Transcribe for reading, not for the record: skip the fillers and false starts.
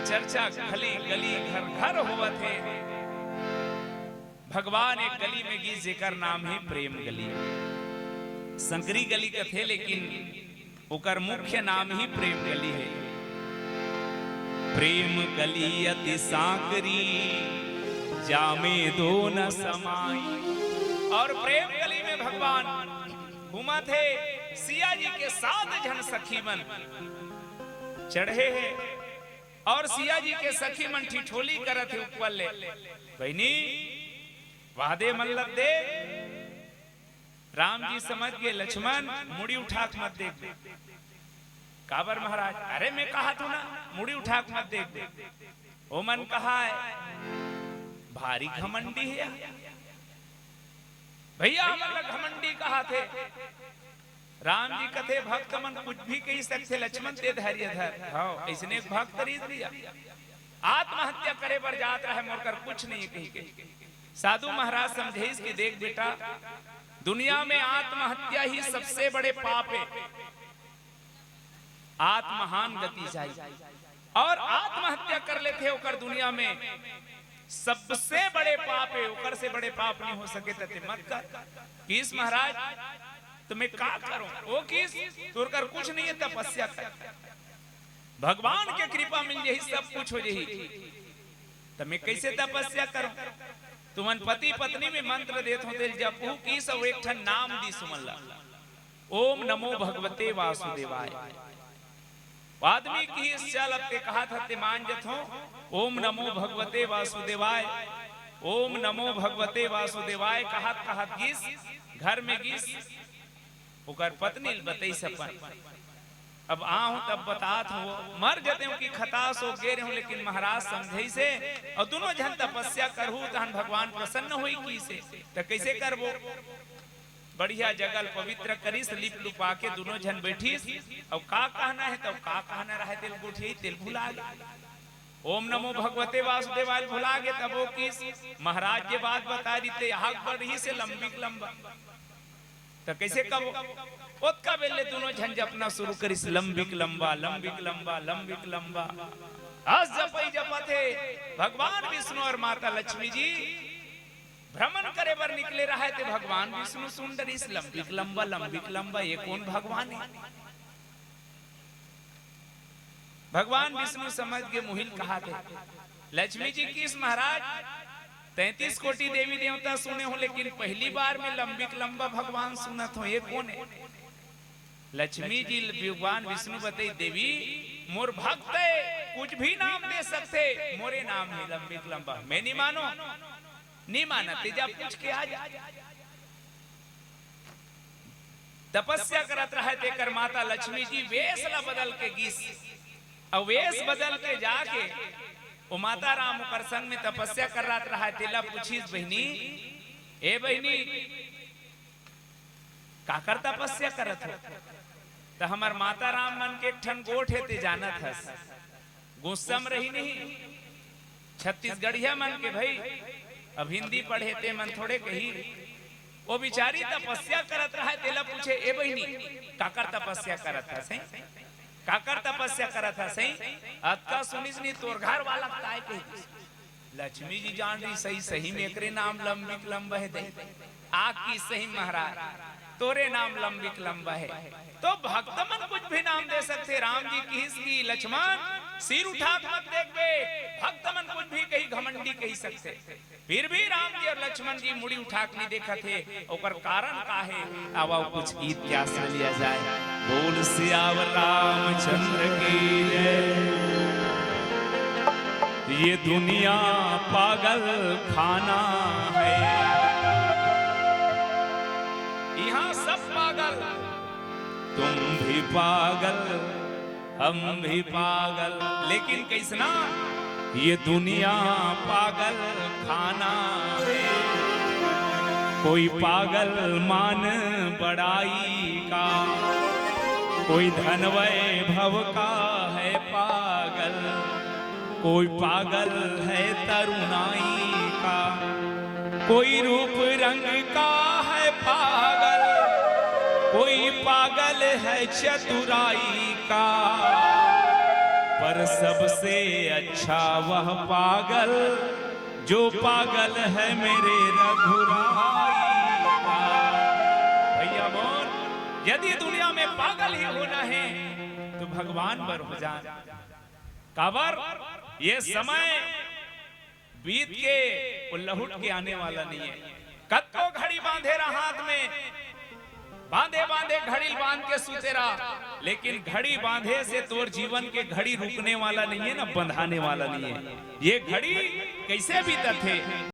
चर्चा गली गली घर घर हुआ थे। भगवान एक गली में गी जेकर नाम है प्रेम गली। संकरी गली का थे लेकिन ओकर मुख्य नाम ही प्रेम गली है। प्रेम गली अति सांकरी जामे दो न समाई। और प्रेम गली में भगवान घुमा थे। सिया जी के 7 जन सखी मन चढ़े हैं और सिया जी के सखी मन ठिठोली करत है ऊपर ले, बहनी वादे मल्लत दे। राम जी समझ गए लक्ष्मण मुड़ी उठा के मत देख। काबर महाराज, अरे मैं कहा तू ना मुड़ी उठा के मत देख। ओ मन कहा है भारी घमंडी है भैया, मतलब घमंडी कहा थे। राम जी कथे भक्त मन कुछ भी कही सकते, लक्ष्मण ते धैर्य धर। हाँ इसने भक्त रीत दिया, आत्महत्या करे पर जात रहे मोरकर कुछ नहीं कही के। साधु महाराज समझे कि देख बेटा, दुनिया में आत्महत्या ही सबसे बड़े पाप है। आत्महान गति चाहिए और आत्महत्या कर लेते होकर दुनिया में सबसे बड़े पाप है। ओकर से बड़े पाप नहीं हो सके तते मत कर। किस महाराज तो मैं क्या करूं? वो किस तोर कर कुछ नहीं है, तपस्या कर, भगवान के कृपा मिल जाही सब कुछ हो जाही। तो मैं कैसे तपस्या करूं? तुमन पति पत्नी में मंत्र देत होते जपू की सब एक ठन नाम दी सुमल्ला, ओम नमो भगवते वासुदेवाय। आदमी की इस चल अब के कहा था ते मान जत हो, ओम नमो भगवते वासुदेवाय, ओम नमो भगवते वासुदेवाय कहत कहत गीस घर में गीस ओकर पत्नी बतई सपन। अब आहूं तब बतात हो मर जते हूं कि खतास हो गे रहूं, लेकिन महाराज समझई से और दोनों जन तपस्या करहु तहन भगवान प्रसन्न होई की से। तो कैसे करबो? बढ़िया जगल पवित्र करिस लिप लुपा के दोनों जन बैठीस। अब का कहना है तब का कहना रहे तिल गुठी तिल भुला गए। ओम नमो भगवते वासुदेवाय भुला गए तब वो किस महाराज के बात बता दी थे आग बढ़ रही से लंबी लंबा। तो कैसे कब ओतका बेले दोनों झन जपना शुरू करिस लंबिक लंबा लंबिक लंबा लंबिक लंबा। आज जपई जपते भगवान विष्णु और माता लक्ष्मी जी भ्रमण करे बर निकले रहे थे। भगवान विष्णु सुंदर इस लंबिक लंबा ये कौन भगवान है? भगवान विष्णु समझ के मुहिल कहा थे। लक्ष्मी जी किस महाराज 33 कोटि देवी देवता सुने हो, लेकिन पहली बार में लंबिक लंबा भगवान सुनत हो, ये कौन है? लक्ष्मी जी भगवान विष्णु बताई देवी मोर भक्त है, कुछ भी नाम दे सकते, मोरे नाम है लंबिक लंबा। मैं नहीं मानो, नहीं माना तेजा पूछ के आ जा। तपस्या करत रहे तेकर माता लक्ष्मी जी वेश ला बदल के गीस और वेश बदल के जाके वो माता राम कर संग में तपस्या कर रहा तेला पूछीस बहनी, ए बहनी का कर तपस्या करत हो? तो हमार माता राम मन के एक ठन गोठ है ते जानत हस, गुस्सा में रही नहीं छत्तीसगढ़िया मन के भाई। अब हिंदी पढ़े ते मन थोड़े कही। वो बिचारी तपस्या करत रहा तेला पूछे, ए बहनी काकर तपस्या करत है सही? काकर तपस्या करत है सही? अतका सुनिस नहीं तोर घर वाला काय कही। लक्ष्मी जी जान रही सही सही में एकरे नाम लंबिक लंबा है दे आग की सही महाराज तोरे नाम लंबिक लंबा है। तो भक्त मन कुछ भी नाम दे सकते। राम जी की लक्ष्मण सिर उठा मत देख बे, भक्त मन कुछ भी कही घमंडी कही सकते। फिर भी राम जी और लक्ष्मण जी मुड़ी उठा के नहीं देखा थे। ओकर कारण का है अब कुछ गीत क्या सुन लिया जाए। बोल सियावर रामचंद्र की जय। ये दुनिया पागल खाना है, यहाँ सब पागल, तुम भी पागल हम भी पागल, लेकिन कैसना ये दुनिया पागल खाना है। कोई पागल मान बड़ाई का, कोई धन वैभव का है पागल, कोई पागल है तरुणाई का, कोई रूप रंग का है पागल, कोई पागल है चतुराई का। पर सबसे अच्छा वह पागल जो पागल है मेरे रघुराई का। भैया बोल, यदि दुनिया में पागल ही होना है तो भगवान पर हो जाए। काबर ये समय बीत के लहुट के आने वाला नहीं है। कत्तो घड़ी बांधे रहा हाथ में, बांधे बांधे घड़ी बांध के सुते रहा, लेकिन घड़ी बांधे से तोर जीवन के घड़ी रुकने वाला नहीं है ना बंधाने वाला नहीं है। ये घड़ी कैसे बीतत है।